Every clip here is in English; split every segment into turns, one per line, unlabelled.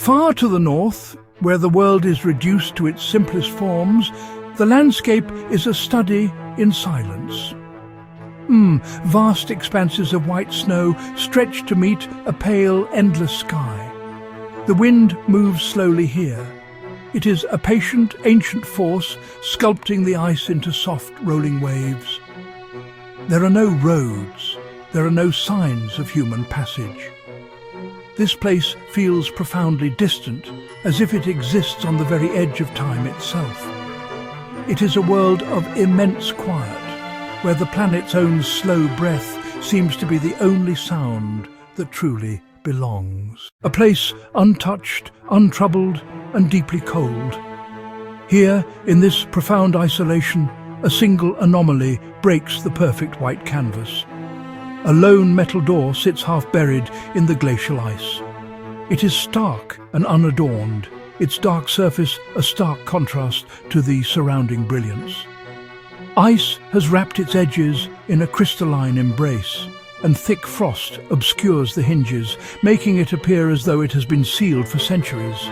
Far to the north, where the world is reduced to its simplest forms, the landscape is a study in silence. Vast expanses of white snow stretch to meet a pale, endless sky. The wind moves slowly here. It is a patient, ancient force sculpting the ice into soft, rolling waves. There are no roads. There are no signs of human passage. This place feels profoundly distant, as if it exists on the very edge of time itself. It is a world of immense quiet, where the planet's own slow breath seems to be the only sound that truly belongs. A place untouched, untroubled, and deeply cold. Here, in this profound isolation, a single anomaly breaks the perfect white canvas. A lone metal door sits half-buried in the glacial ice. It is stark and unadorned, its dark surface a stark contrast to the surrounding brilliance. Ice has wrapped its edges in a crystalline embrace, and thick frost obscures the hinges, making it appear as though it has been sealed for centuries.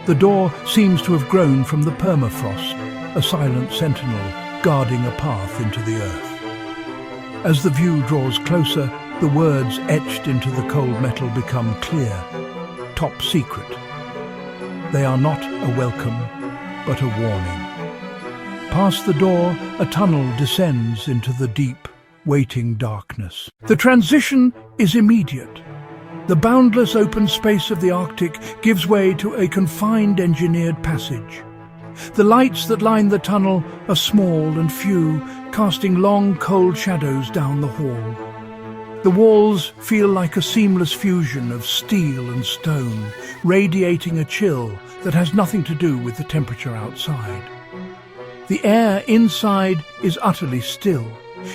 The door seems to have grown from the permafrost, a silent sentinel guarding a path into the earth. As the view draws closer, the words etched into the cold metal become clear. Top secret. They are not a welcome, but a warning. Past the door, a tunnel descends into the deep, waiting darkness. The transition is immediate. The boundless open space of the Arctic gives way to a confined engineered passage. The lights that line the tunnel are small and few, casting long, cold shadows down the hall. The walls feel like a seamless fusion of steel and stone, radiating a chill that has nothing to do with the temperature outside. The air inside is utterly still,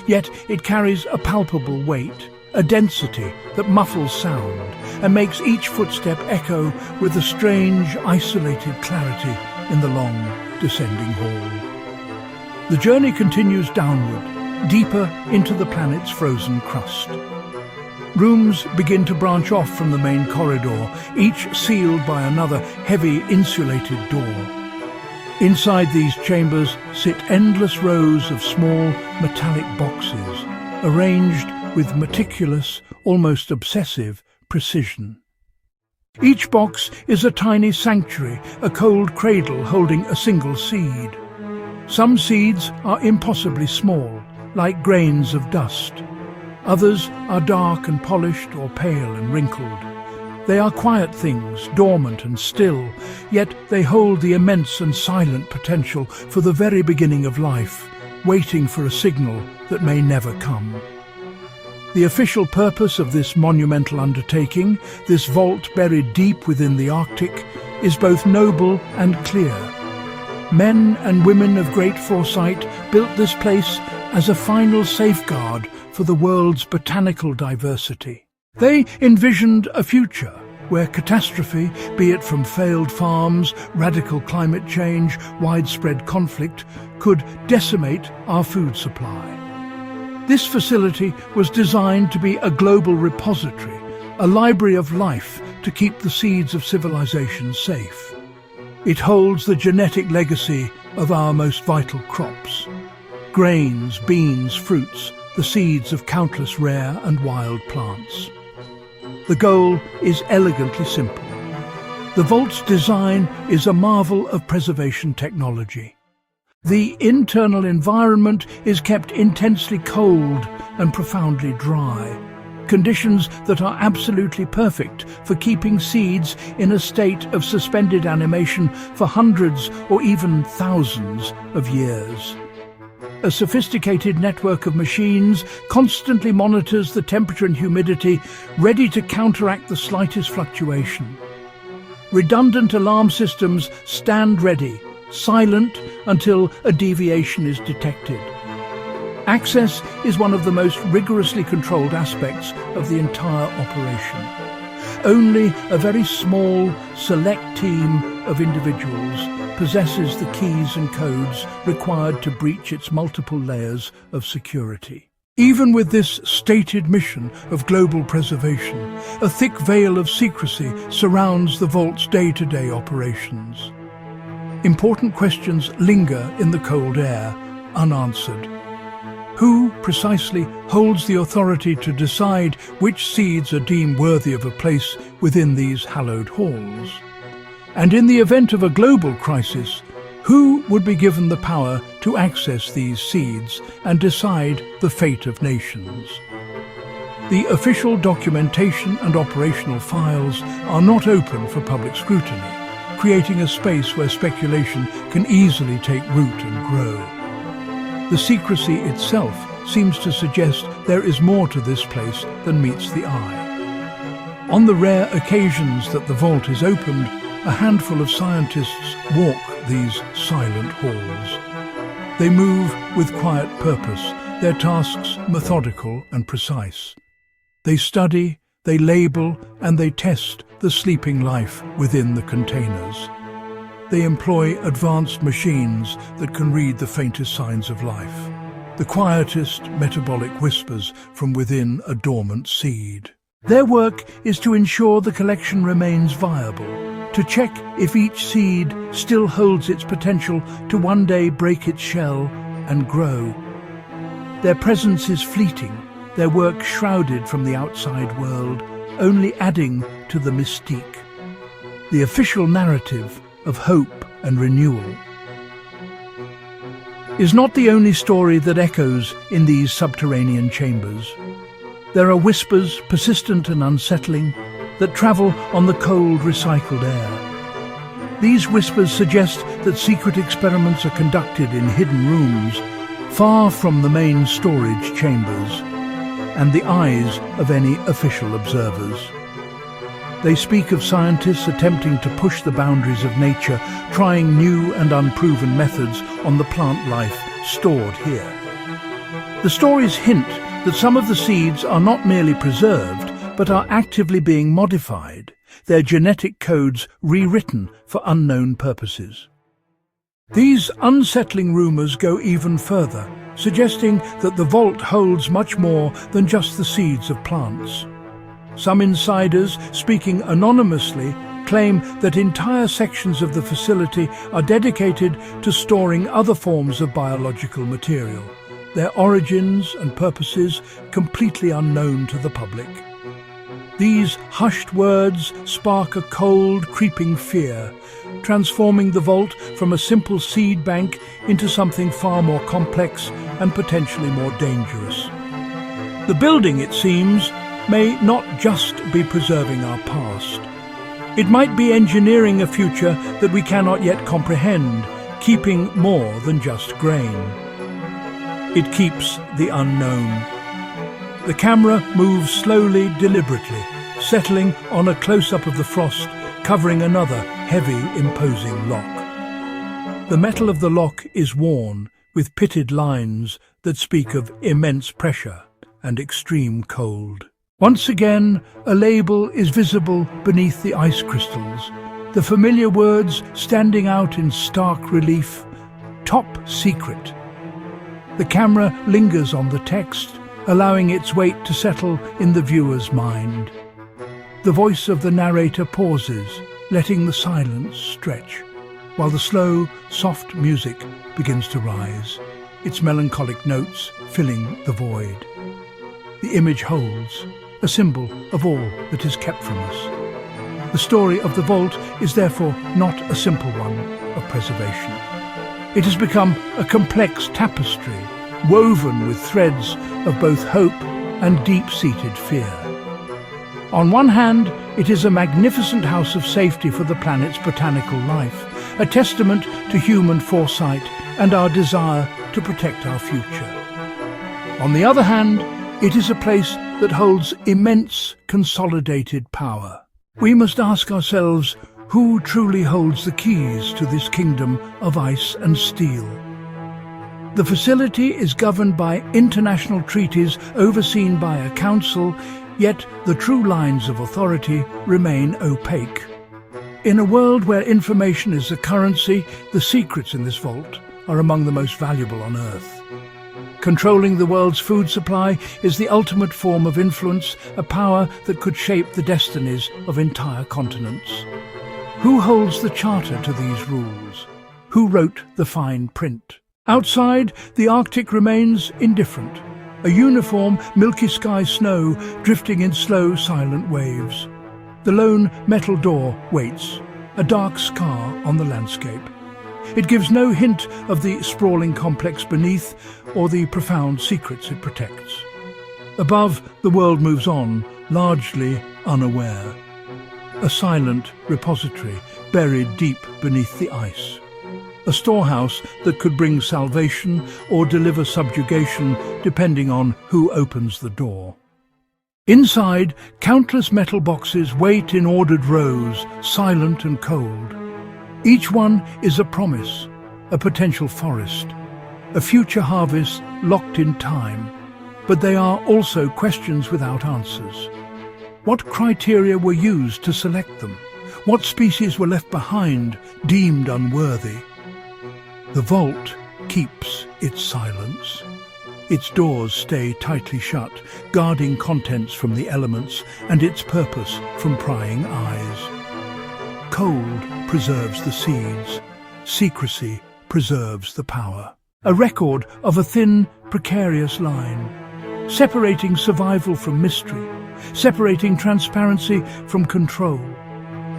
yet it carries a palpable weight, a density that muffles sound and makes each footstep echo with a strange, isolated clarity in the long, descending hall. The journey continues downward, deeper into the planet's frozen crust. Rooms begin to branch off from the main corridor, each sealed by another heavy, insulated door. Inside these chambers sit endless rows of small, metallic boxes, arranged with meticulous, almost obsessive precision. Each box is a tiny sanctuary, a cold cradle holding a single seed. Some seeds are impossibly small, like grains of dust. Others are dark and polished or pale and wrinkled. They are quiet things, dormant and still, yet they hold the immense and silent potential for the very beginning of life, waiting for a signal that may never come. The official purpose of this monumental undertaking, this vault buried deep within the Arctic, is both noble and clear. Men and women of great foresight built this place as a final safeguard for the world's botanical diversity. They envisioned a future where catastrophe, be it from failed farms, radical climate change, widespread conflict, could decimate our food supply. This facility was designed to be a global repository, a library of life to keep the seeds of civilization safe. It holds the genetic legacy of our most vital crops. Grains, beans, fruits, the seeds of countless rare and wild plants. The goal is elegantly simple. The vault's design is a marvel of preservation technology. The internal environment is kept intensely cold and profoundly dry, conditions that are absolutely perfect for keeping seeds in a state of suspended animation for hundreds or even thousands of years. A sophisticated network of machines constantly monitors the temperature and humidity, ready to counteract the slightest fluctuation. Redundant alarm systems stand ready, silent until a deviation is detected. Access is one of the most rigorously controlled aspects of the entire operation. Only a very small, select team of individuals possesses the keys and codes required to breach its multiple layers of security. Even with this stated mission of global preservation, a thick veil of secrecy surrounds the vault's day-to-day operations. Important questions linger in the cold air, unanswered. Who precisely holds the authority to decide which seeds are deemed worthy of a place within these hallowed halls? And in the event of a global crisis, who would be given the power to access these seeds and decide the fate of nations? The official documentation and operational files are not open for public scrutiny, creating a space where speculation can easily take root and grow. The secrecy itself seems to suggest there is more to this place than meets the eye. On the rare occasions that the vault is opened, a handful of scientists walk these silent halls. They move with quiet purpose, their tasks methodical and precise. They study, they label, and they test the sleeping life within the containers. They employ advanced machines that can read the faintest signs of life, the quietest metabolic whispers from within a dormant seed. Their work is to ensure the collection remains viable, to check if each seed still holds its potential to one day break its shell and grow. Their presence is fleeting, their work shrouded from the outside world, only adding to the mystique, the official narrative of hope and renewal. Is not the only story that echoes in these subterranean chambers. There are whispers, persistent and unsettling, that travel on the cold, recycled air. These whispers suggest that secret experiments are conducted in hidden rooms, far from the main storage chambers and the eyes of any official observers. They speak of scientists attempting to push the boundaries of nature, trying new and unproven methods on the plant life stored here. The stories hint that some of the seeds are not merely preserved, but are actively being modified, their genetic codes rewritten for unknown purposes. These unsettling rumours go even further, suggesting that the vault holds much more than just the seeds of plants. Some insiders, speaking anonymously, claim that entire sections of the facility are dedicated to storing other forms of biological material, their origins and purposes completely unknown to the public. These hushed words spark a cold, creeping fear, transforming the vault from a simple seed bank into something far more complex and potentially more dangerous. The building, it seems, may not just be preserving our past. It might be engineering a future that we cannot yet comprehend, keeping more than just grain. It keeps the unknown. The camera moves slowly, deliberately, settling on a close-up of the frost, covering another heavy, imposing lock. The metal of the lock is worn, with pitted lines that speak of immense pressure and extreme cold. Once again, a label is visible beneath the ice crystals, the familiar words standing out in stark relief: Top Secret. The camera lingers on the text, allowing its weight to settle in the viewer's mind. The voice of the narrator pauses, letting the silence stretch, while the slow, soft music begins to rise, its melancholic notes filling the void. The image holds, a symbol of all that is kept from us. The story of the vault is therefore not a simple one of preservation. It has become a complex tapestry, woven with threads of both hope and deep-seated fear. On one hand, it is a magnificent house of safety for the planet's botanical life, a testament to human foresight and our desire to protect our future. On the other hand, it is a place that holds immense consolidated power. We must ask ourselves, who truly holds the keys to this kingdom of ice and steel? The facility is governed by international treaties overseen by a council, yet the true lines of authority remain opaque. In a world where information is the currency, the secrets in this vault are among the most valuable on Earth. Controlling the world's food supply is the ultimate form of influence, a power that could shape the destinies of entire continents. Who holds the charter to these rules? Who wrote the fine print? Outside, the Arctic remains indifferent, a uniform milky sky snow drifting in slow, silent waves. The lone metal door waits, a dark scar on the landscape. It gives no hint of the sprawling complex beneath or the profound secrets it protects. Above, the world moves on, largely unaware. A silent repository buried deep beneath the ice. A storehouse that could bring salvation or deliver subjugation depending on who opens the door. Inside, countless metal boxes wait in ordered rows, silent and cold. Each one is a promise, a potential forest, a future harvest locked in time. But they are also questions without answers. What criteria were used to select them? What species were left behind, deemed unworthy? The vault keeps its silence. Its doors stay tightly shut, guarding contents from the elements and its purpose from prying eyes. Cold preserves the seeds. Secrecy preserves the power. A record of a thin, precarious line, separating survival from mystery, separating transparency from control.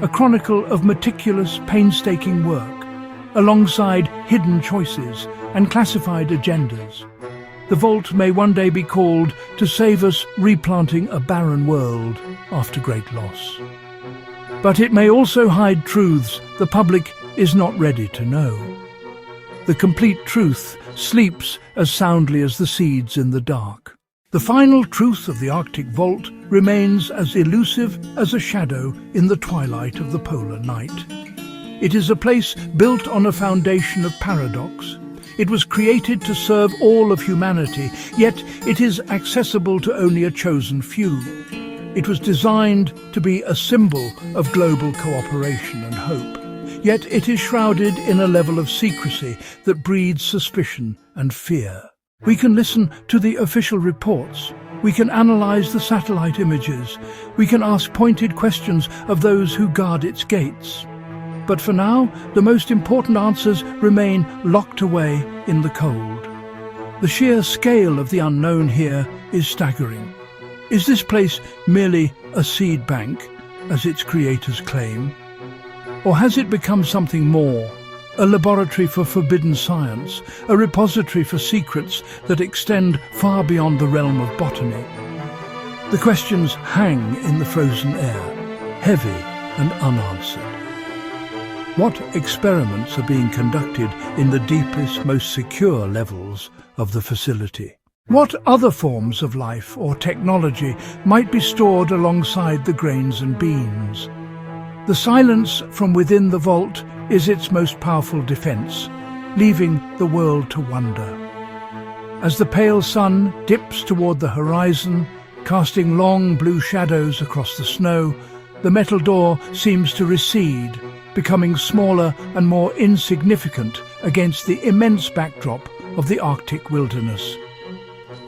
A chronicle of meticulous, painstaking work, alongside hidden choices and classified agendas. The vault may one day be called to save us replanting a barren world after great loss. But it may also hide truths the public is not ready to know. The complete truth sleeps as soundly as the seeds in the dark. The final truth of the Arctic vault remains as elusive as a shadow in the twilight of the polar night. It is a place built on a foundation of paradox. It was created to serve all of humanity, yet it is accessible to only a chosen few. It was designed to be a symbol of global cooperation and hope. Yet it is shrouded in a level of secrecy that breeds suspicion and fear. We can listen to the official reports. We can analyze the satellite images. We can ask pointed questions of those who guard its gates. But for now, the most important answers remain locked away in the cold. The sheer scale of the unknown here is staggering. Is this place merely a seed bank, as its creators claim? Or has it become something more? A laboratory for forbidden science, a repository for secrets that extend far beyond the realm of botany. The questions hang in the frozen air, heavy and unanswered. What experiments are being conducted in the deepest, most secure levels of the facility? What other forms of life or technology might be stored alongside the grains and beans? The silence from within the vault is its most powerful defense, leaving the world to wonder. As the pale sun dips toward the horizon, casting long blue shadows across the snow, the metal door seems to recede, becoming smaller and more insignificant against the immense backdrop of the Arctic wilderness.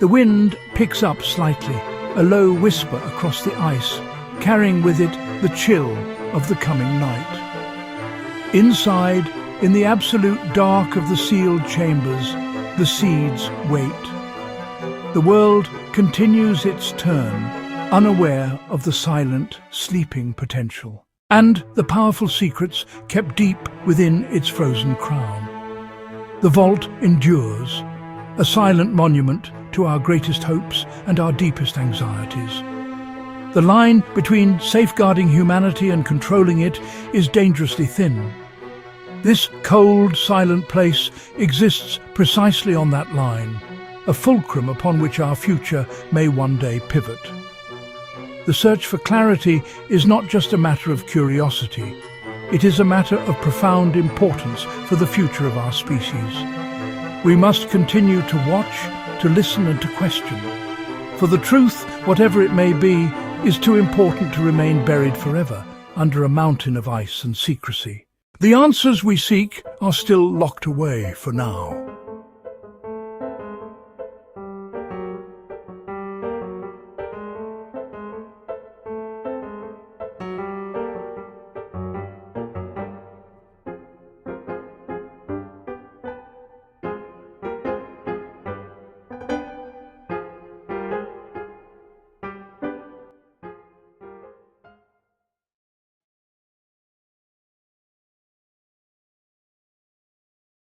The wind picks up slightly, a low whisper across the ice, carrying with it the chill of the coming night. Inside, in the absolute dark of the sealed chambers, the seeds wait. The world continues its turn, unaware of the silent, sleeping potential, and the powerful secrets kept deep within its frozen crown. The vault endures, a silent monument to our greatest hopes and our deepest anxieties. The line between safeguarding humanity and controlling it is dangerously thin. This cold, silent place exists precisely on that line, a fulcrum upon which our future may one day pivot. The search for clarity is not just a matter of curiosity. It is a matter of profound importance for the future of our species. We must continue to watch, to listen and to question. For the truth, whatever it may be, is too important to remain buried forever under a mountain of ice and secrecy. The answers we seek are still locked away for now.